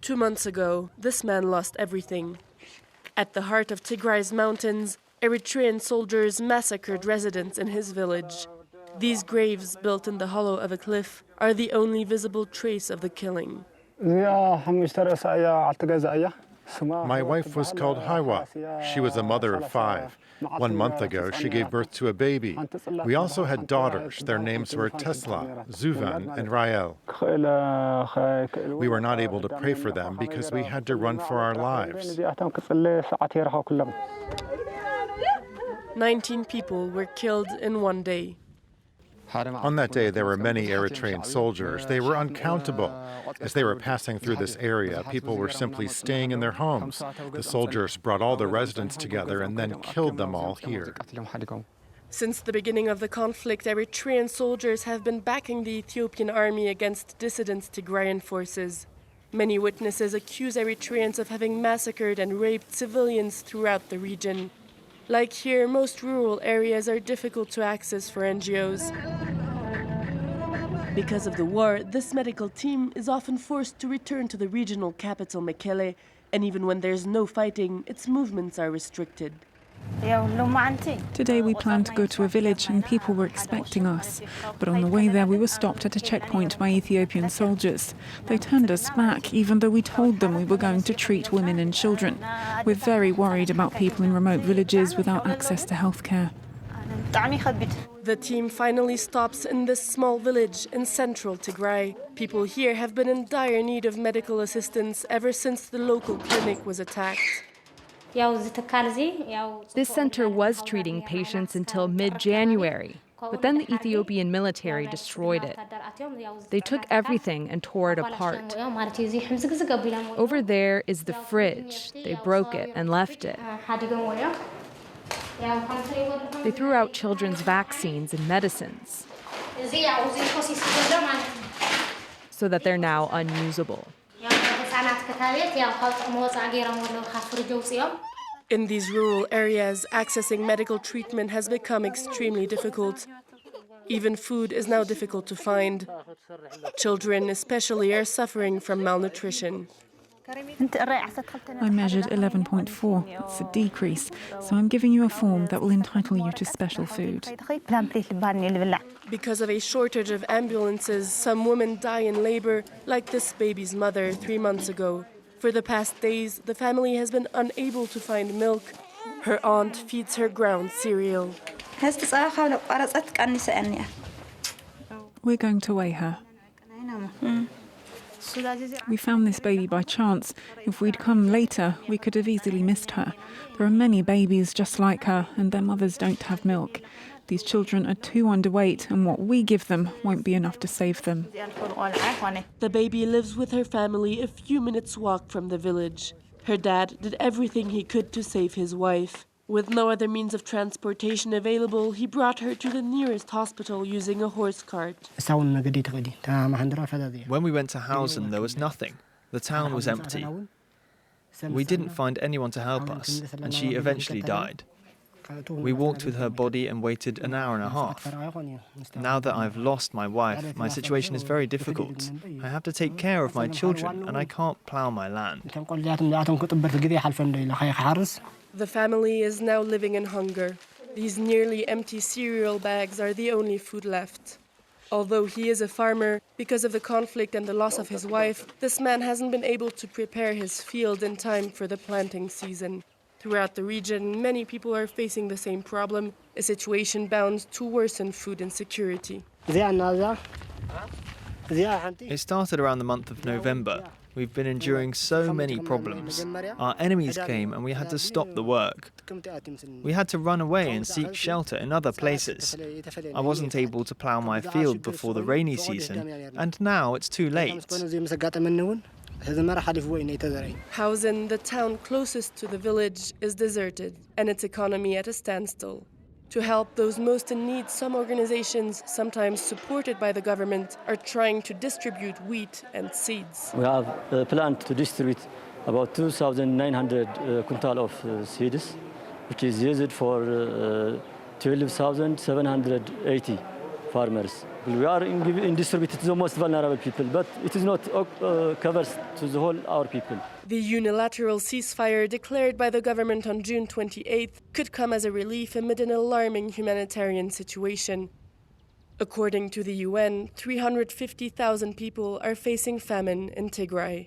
2 months ago, this man lost everything. At the heart of Tigray's mountains, Eritrean soldiers massacred residents in his village. These graves, built in the hollow of a cliff, are the only visible trace of the killing. My wife was called Hawa. She was a mother of 5. 1 month ago, she gave birth to a baby. We also had daughters. Their names were Tesla, Zuvan, and Rael. We were not able to pray for them because we had to run for our lives. 19 people were killed in one day. On that day, there were many Eritrean soldiers. They were uncountable. As they were passing through this area, people were simply staying in their homes. The soldiers brought all the residents together and then killed them all here. Since the beginning of the conflict, Eritrean soldiers have been backing the Ethiopian army against dissident Tigrayan forces. Many witnesses accuse Eritreans of having massacred and raped civilians throughout the region. Like here, most rural areas are difficult to access for NGOs. Because of the war, this medical team is often forced to return to the regional capital, Mekele, and even when there's no fighting, its movements are restricted. Today we planned to go to a village and people were expecting us. But on the way there we were stopped at a checkpoint by Ethiopian soldiers. They turned us back even though we told them we were going to treat women and children. We're very worried about people in remote villages without access to healthcare. The team finally stops in this small village in central Tigray. People here have been in dire need of medical assistance ever since the local clinic was attacked. This center was treating patients until mid-January, but then the Ethiopian military destroyed it. They took everything and tore it apart. Over there is the fridge. They broke it and left it. They threw out children's vaccines and medicines so that they're now unusable. In these rural areas, accessing medical treatment has become extremely difficult. Even food is now difficult to find. Children especially are suffering from malnutrition. I measured 11.4. It's a decrease, so I'm giving you a form that will entitle you to special food. Because of a shortage of ambulances, some women die in labor, like this baby's mother 3 months ago. For the past days, the family has been unable to find milk. Her aunt feeds her ground cereal. We're going to weigh her. We found this baby by chance. If we'd come later, we could have easily missed her. There are many babies just like her, and their mothers don't have milk. These children are too underweight, and what we give them won't be enough to save them. The baby lives with her family a few minutes' walk from the village. Her dad did everything he could to save his wife. With no other means of transportation available, he brought her to the nearest hospital using a horse cart. When we went to Hausen, there was nothing. The town was empty. We didn't find anyone to help us, and she eventually died. We walked with her body and waited an hour and a half. Now that I've lost my wife, my situation is very difficult. I have to take care of my children, and I can't plough my land. The family is now living in hunger. These nearly empty cereal bags are the only food left. Although he is a farmer, because of the conflict and the loss of his wife, this man hasn't been able to prepare his field in time for the planting season. Throughout the region, many people are facing the same problem, a situation bound to worsen food insecurity. It started around the month of November. We've been enduring so many problems. Our enemies came and we had to stop the work. We had to run away and seek shelter in other places. I wasn't able to plough my field before the rainy season, and now it's too late. Hausen, the town closest to the village, is deserted and its economy at a standstill. To help those most in need, some organizations, sometimes supported by the government, are trying to distribute wheat and seeds. We have planned to distribute about 2,900 quintal of seeds, which is used for 12,780 farmers. We are distributed to the most vulnerable people, but it is not covers to the whole our people. The unilateral ceasefire declared by the government on June 28th could come as a relief amid an alarming humanitarian situation. According to the UN, 350,000 people are facing famine in Tigray.